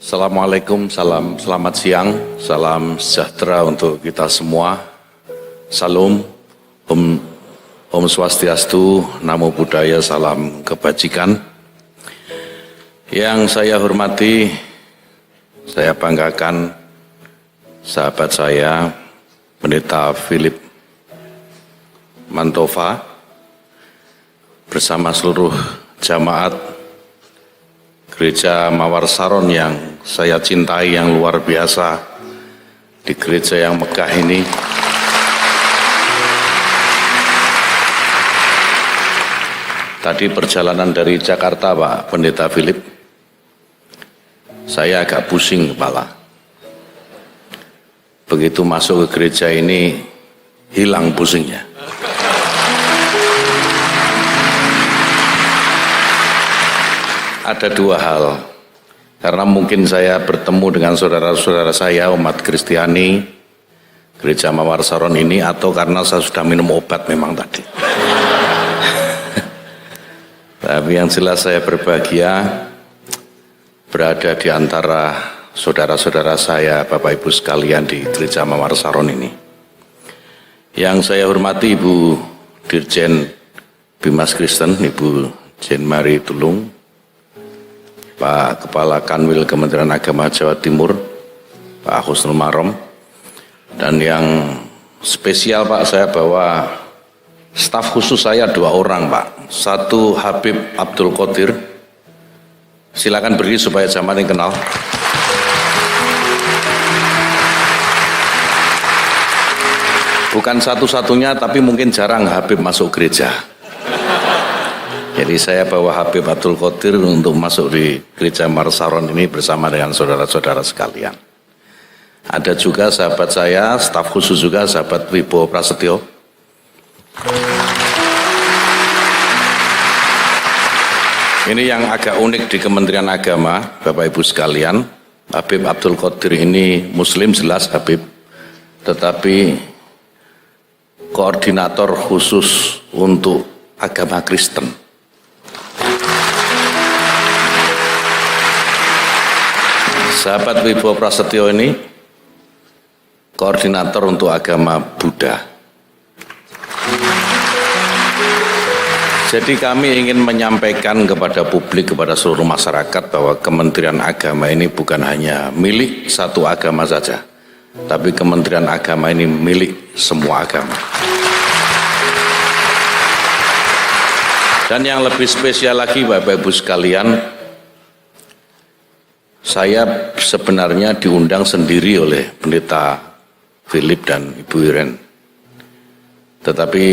Assalamualaikum, selamat siang, salam sejahtera untuk kita semua. Salam, Om Swastiastu, Namo Buddhaya, salam kebajikan. Yang saya hormati, saya banggakan sahabat saya, Pendeta Philip Mantova, bersama seluruh jamaat Gereja Mawar Saron yang saya cintai, yang luar biasa di gereja yang megah ini. Tadi perjalanan dari Jakarta, Pak Pendeta Philip, saya agak pusing kepala. Begitu masuk ke gereja ini, hilang pusingnya. Ada dua hal, karena mungkin saya bertemu dengan saudara-saudara saya umat Kristiani Gereja Mawar Saron ini, atau karena saya sudah minum obat memang tadi. Tapi yang jelas saya berbahagia berada di antara saudara-saudara saya, Bapak Ibu sekalian di Gereja Mawar Saron ini. Yang saya hormati Ibu Dirjen Bimas Kristen, Ibu Jen Mari Tulung, Pak Kepala Kanwil Kementerian Agama Jawa Timur, Pak Husnul Marom, dan yang spesial Pak, saya bawa staf khusus saya 2 orang Pak. Satu Habib Abdul Qadir, silakan berdiri supaya jamaah yang kenal. Bukan satu-satunya, tapi mungkin jarang Habib masuk gereja. Jadi saya bawa Habib Abdul Qadir untuk masuk di Gereja Mawar Saron ini bersama dengan saudara-saudara sekalian. Ada juga sahabat saya, staf khusus juga, sahabat Wibowo Prasetyo. Ini yang agak unik di Kementerian Agama, Bapak Ibu sekalian. Habib Abdul Qadir ini Muslim, jelas Habib, tetapi koordinator khusus untuk agama Kristen. Sahabat Wibowo Prasetyo ini koordinator untuk agama Buddha. Jadi kami ingin menyampaikan kepada publik, kepada seluruh masyarakat bahwa Kementerian Agama ini bukan hanya milik satu agama saja, tapi Kementerian Agama ini milik semua agama. Dan yang lebih spesial lagi Bapak Ibu sekalian, saya sebenarnya diundang sendiri oleh Pendeta Philip dan Ibu Iren. Tetapi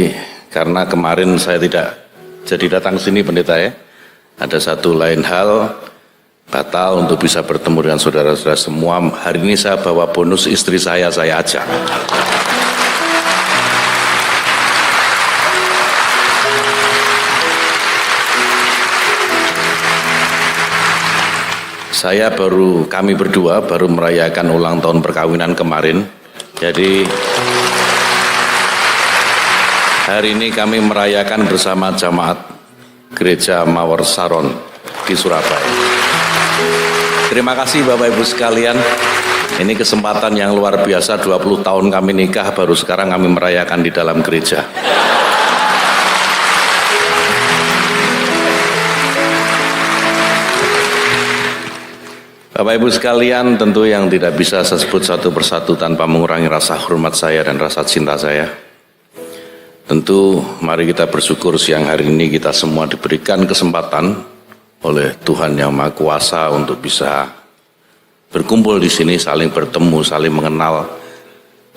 karena kemarin saya tidak jadi datang sini Pendeta ya, ada satu lain hal, batal untuk bisa bertemu dengan saudara-saudara semua. Hari ini saya bawa bonus istri saya ajak. Kami berdua baru merayakan ulang tahun perkawinan kemarin. Jadi hari ini kami merayakan bersama jamaat Gereja Mawar Saron di Surabaya. Terima kasih Bapak Ibu sekalian. Ini kesempatan yang luar biasa, 20 tahun kami nikah, baru sekarang kami merayakan di dalam gereja. Bapak Ibu sekalian, tentu yang tidak bisa saya sebut satu persatu tanpa mengurangi rasa hormat saya dan rasa cinta saya. Tentu mari kita bersyukur siang hari ini kita semua diberikan kesempatan oleh Tuhan Yang Maha Kuasa untuk bisa berkumpul di sini, saling bertemu, saling mengenal.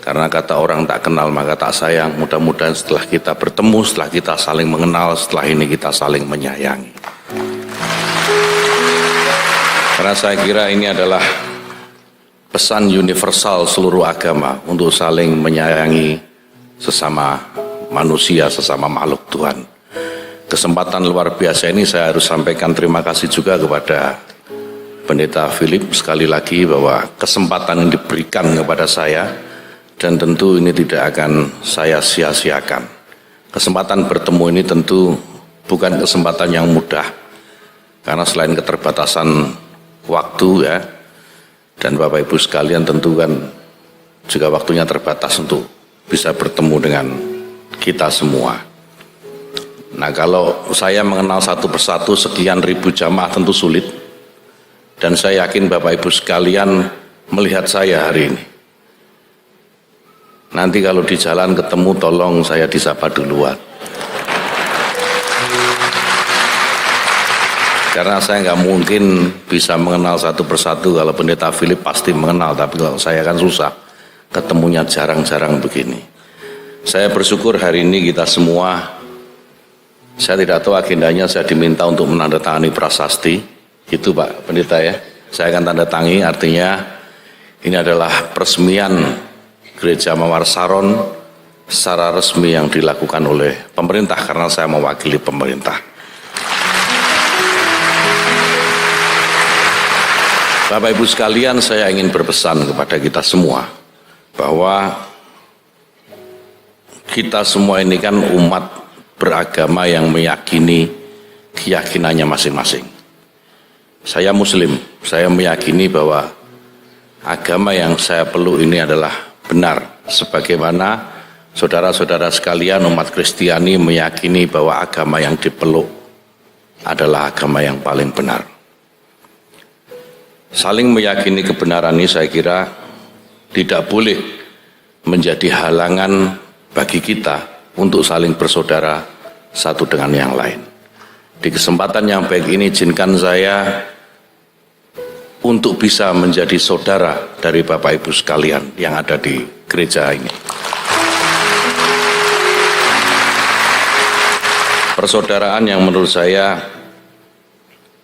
Karena kata orang tak kenal maka tak sayang. Mudah-mudahan setelah kita bertemu, setelah kita saling mengenal, setelah ini kita saling menyayangi. Karena saya kira ini adalah pesan universal seluruh agama untuk saling menyayangi sesama manusia, sesama makhluk Tuhan. Kesempatan luar biasa ini saya harus sampaikan terima kasih juga kepada Pendeta Philip sekali lagi bahwa kesempatan yang diberikan kepada saya, dan tentu ini tidak akan saya sia-siakan. Kesempatan bertemu ini tentu bukan kesempatan yang mudah, karena selain keterbatasan waktu ya, Dan Bapak Ibu sekalian tentu kan juga waktunya terbatas untuk bisa bertemu dengan kita semua. Nah, kalau saya mengenal satu persatu sekian ribu jamaah tentu sulit. Dan saya yakin Bapak Ibu sekalian melihat saya hari ini. Nanti kalau di jalan ketemu tolong saya disapa duluan. Karena saya nggak mungkin bisa mengenal satu persatu. Kalau Pendeta Philip pasti mengenal, tapi kalau saya kan susah, ketemunya jarang-jarang begini. Saya bersyukur hari ini kita semua, saya tidak tahu agendanya, saya diminta untuk menandatangani prasasti, itu Pak Pendeta ya. Saya akan tanda tangi, artinya ini adalah peresmian Gereja Mawar Saron secara resmi yang dilakukan oleh pemerintah, karena saya mewakili pemerintah. Bapak Ibu sekalian, saya ingin berpesan kepada kita semua bahwa kita semua ini kan umat beragama yang meyakini keyakinannya masing-masing. Saya Muslim, saya meyakini bahwa agama yang saya peluk ini adalah benar, sebagaimana saudara-saudara sekalian umat Kristiani meyakini bahwa agama yang dipeluk adalah agama yang paling benar. Saling meyakini kebenaran ini saya kira tidak boleh menjadi halangan bagi kita untuk saling bersaudara satu dengan yang lain. Di kesempatan yang baik ini izinkan saya untuk bisa menjadi saudara dari Bapak Ibu sekalian yang ada di gereja ini. Persaudaraan yang menurut saya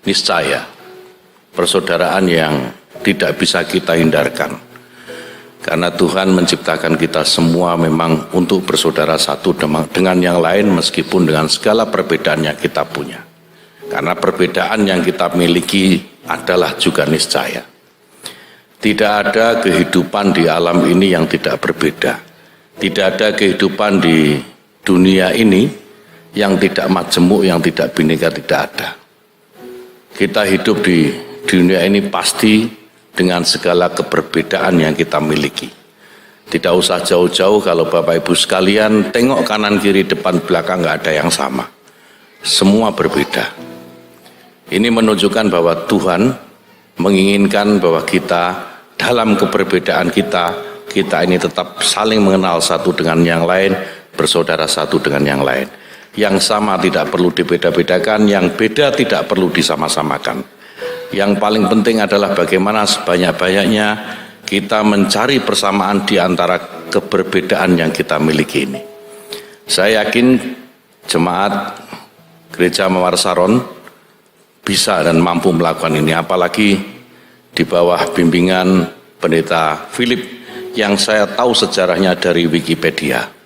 niscaya persaudaraan yang tidak bisa kita hindarkan, karena Tuhan menciptakan kita semua memang untuk bersaudara satu dengan yang lain, meskipun dengan segala perbedaan yang kita punya, karena perbedaan yang kita miliki adalah juga niscaya. Tidak ada kehidupan di alam ini yang tidak berbeda, tidak ada kehidupan di dunia ini yang tidak majemuk, yang tidak bineka, tidak ada. Kita hidup di dunia ini pasti dengan segala keberbedaan yang kita miliki. Tidak usah jauh-jauh, kalau Bapak Ibu sekalian tengok kanan kiri depan belakang, nggak ada yang sama. Semua berbeda. Ini menunjukkan bahwa Tuhan menginginkan bahwa kita dalam keberbedaan kita ini tetap saling mengenal satu dengan yang lain, bersaudara satu dengan yang lain. Yang sama tidak perlu dibeda-bedakan, yang beda tidak perlu disama-samakan. Yang paling penting adalah bagaimana sebanyak-banyaknya kita mencari persamaan di antara keberbedaan yang kita miliki ini. Saya yakin jemaat Gereja Mawar Saron bisa dan mampu melakukan ini, apalagi di bawah bimbingan Pendeta Philip yang saya tahu sejarahnya dari Wikipedia.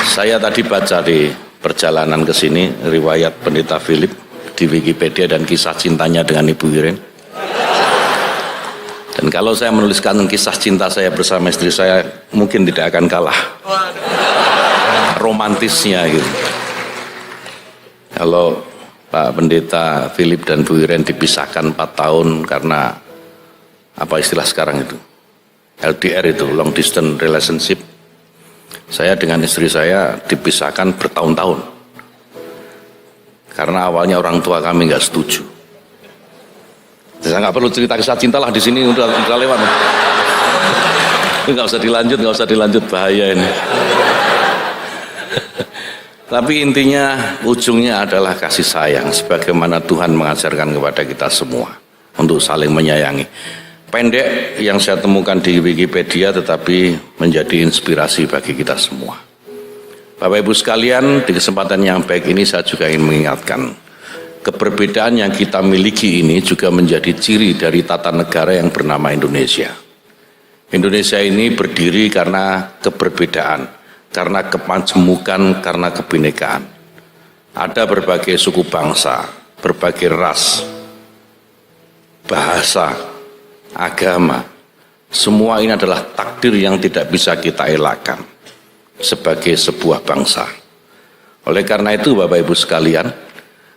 Saya tadi baca di perjalanan ke sini riwayat Pendeta Philip di Wikipedia dan kisah cintanya dengan Ibu Iren. Dan kalau saya menuliskan kisah cinta saya bersama istri saya, mungkin tidak akan kalah romantisnya gitu. Kalau Pak Pendeta Philip dan Bu Iren dipisahkan 4 tahun karena apa istilah sekarang itu? LDR itu, long distance relationship. Saya dengan istri saya dipisahkan bertahun-tahun karena awalnya orang tua kami nggak setuju. Saya nggak perlu cerita kisah cinta lah di sini, udah lewat. Nggak usah dilanjut, bahaya ini. Tapi intinya, ujungnya adalah kasih sayang, sebagaimana Tuhan mengajarkan kepada kita semua untuk saling menyayangi. Pendek yang saya temukan di Wikipedia tetapi menjadi inspirasi bagi kita semua. Bapak Ibu sekalian, di kesempatan yang baik ini saya juga ingin mengingatkan, keberbedaan yang kita miliki ini juga menjadi ciri dari tata negara yang bernama Indonesia. Indonesia ini berdiri karena keberbedaan, karena kemajemukan, karena kebinekaan. Ada berbagai suku bangsa, berbagai ras, bahasa, agama, semua ini adalah takdir yang tidak bisa kita elakkan sebagai sebuah bangsa. Oleh karena itu Bapak Ibu sekalian,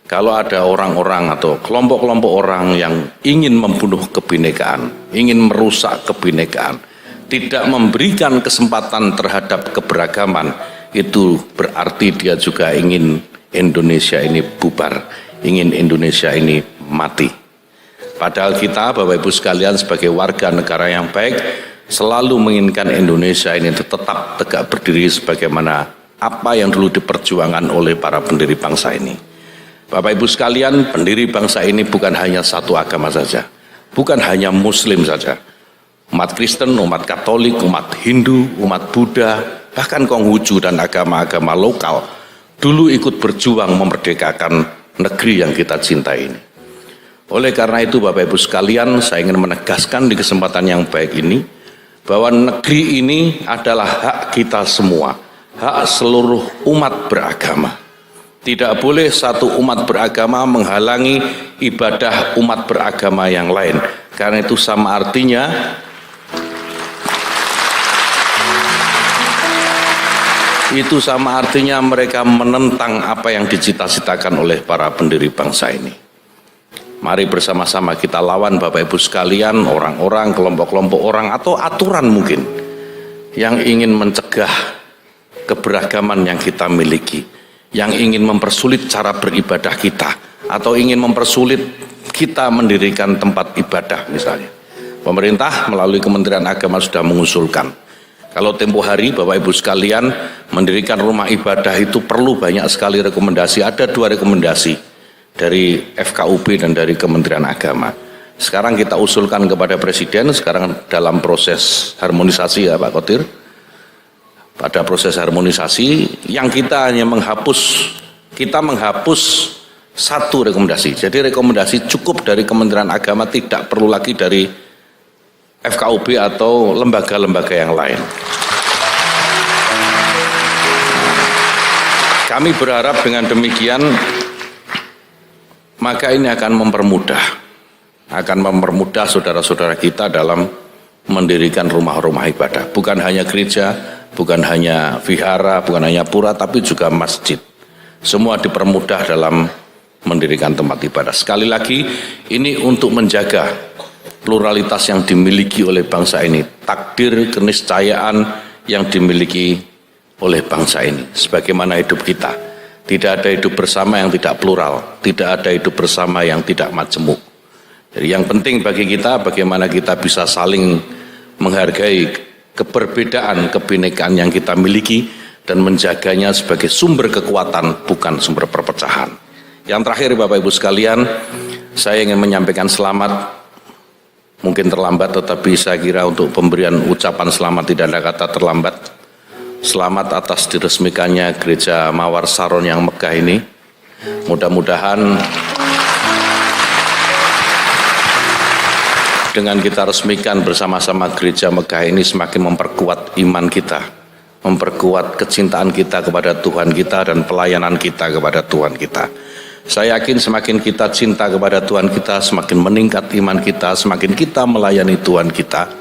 kalau ada orang-orang atau kelompok-kelompok orang yang ingin membunuh kebinekaan, ingin merusak kebinekaan, tidak memberikan kesempatan terhadap keberagaman, itu berarti dia juga ingin Indonesia ini bubar, ingin Indonesia ini mati. Padahal kita Bapak Ibu sekalian sebagai warga negara yang baik selalu menginginkan Indonesia ini tetap tegak berdiri sebagaimana apa yang dulu diperjuangkan oleh para pendiri bangsa ini. Bapak Ibu sekalian, pendiri bangsa ini bukan hanya satu agama saja, bukan hanya Muslim saja. Umat Kristen, umat Katolik, umat Hindu, umat Buddha, bahkan Konghucu dan agama-agama lokal dulu ikut berjuang memerdekakan negeri yang kita cintai ini. Oleh karena itu Bapak Ibu sekalian, saya ingin menegaskan di kesempatan yang baik ini bahwa negeri ini adalah hak kita semua, hak seluruh umat beragama. Tidak boleh satu umat beragama menghalangi ibadah umat beragama yang lain. Karena itu sama artinya mereka menentang apa yang dicita-citakan oleh para pendiri bangsa ini. Mari bersama-sama kita lawan Bapak Ibu sekalian, orang-orang, kelompok-kelompok orang atau aturan mungkin yang ingin mencegah keberagaman yang kita miliki, yang ingin mempersulit cara beribadah kita, atau ingin mempersulit kita mendirikan tempat ibadah misalnya. Pemerintah melalui Kementerian Agama sudah mengusulkan, kalau tempo hari Bapak Ibu sekalian mendirikan rumah ibadah itu perlu banyak sekali rekomendasi. Ada 2 rekomendasi dari FKUB dan dari Kementerian Agama. Sekarang kita usulkan kepada Presiden, sekarang dalam proses harmonisasi ya Pak Kotir. Pada proses harmonisasi yang kita hanya menghapus 1 rekomendasi. Jadi rekomendasi cukup dari Kementerian Agama, tidak perlu lagi dari FKUB atau lembaga-lembaga yang lain. Kami berharap dengan demikian maka ini akan mempermudah saudara-saudara kita dalam mendirikan rumah-rumah ibadah. Bukan hanya gereja, bukan hanya vihara, bukan hanya pura, tapi juga masjid. Semua dipermudah dalam mendirikan tempat ibadah. Sekali lagi, ini untuk menjaga pluralitas yang dimiliki oleh bangsa ini, takdir keniscayaan yang dimiliki oleh bangsa ini. Sebagaimana hidup kita, tidak ada hidup bersama yang tidak plural, tidak ada hidup bersama yang tidak majemuk. Jadi yang penting bagi kita, bagaimana kita bisa saling menghargai keberbedaan, kebinekaan yang kita miliki dan menjaganya sebagai sumber kekuatan, bukan sumber perpecahan. Yang terakhir Bapak Ibu sekalian, saya ingin menyampaikan selamat, mungkin terlambat tetapi saya kira untuk pemberian ucapan selamat tidak ada kata terlambat. Selamat atas diresmikannya Gereja Mawar Saron yang megah ini. Mudah-mudahan dengan kita resmikan bersama-sama gereja megah ini semakin memperkuat iman kita, memperkuat kecintaan kita kepada Tuhan kita dan pelayanan kita kepada Tuhan kita. Saya yakin semakin kita cinta kepada Tuhan kita, semakin meningkat iman kita, semakin kita melayani Tuhan kita,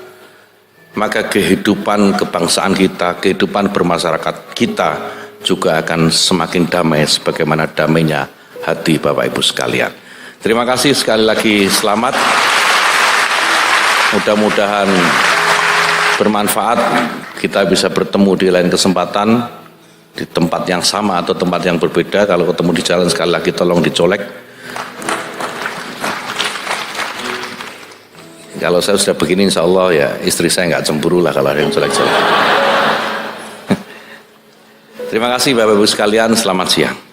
maka kehidupan kebangsaan kita, kehidupan bermasyarakat kita juga akan semakin damai sebagaimana damainya hati Bapak Ibu sekalian. Terima kasih sekali lagi, selamat. Mudah-mudahan bermanfaat, kita bisa bertemu di lain kesempatan, di tempat yang sama atau tempat yang berbeda. Kalau ketemu di jalan sekali lagi tolong dicolek. Kalau saya sudah begini insya Allah ya istri saya nggak cemburu lah kalau ada yang colek-colek. Terima kasih Bapak Ibu sekalian, selamat siang.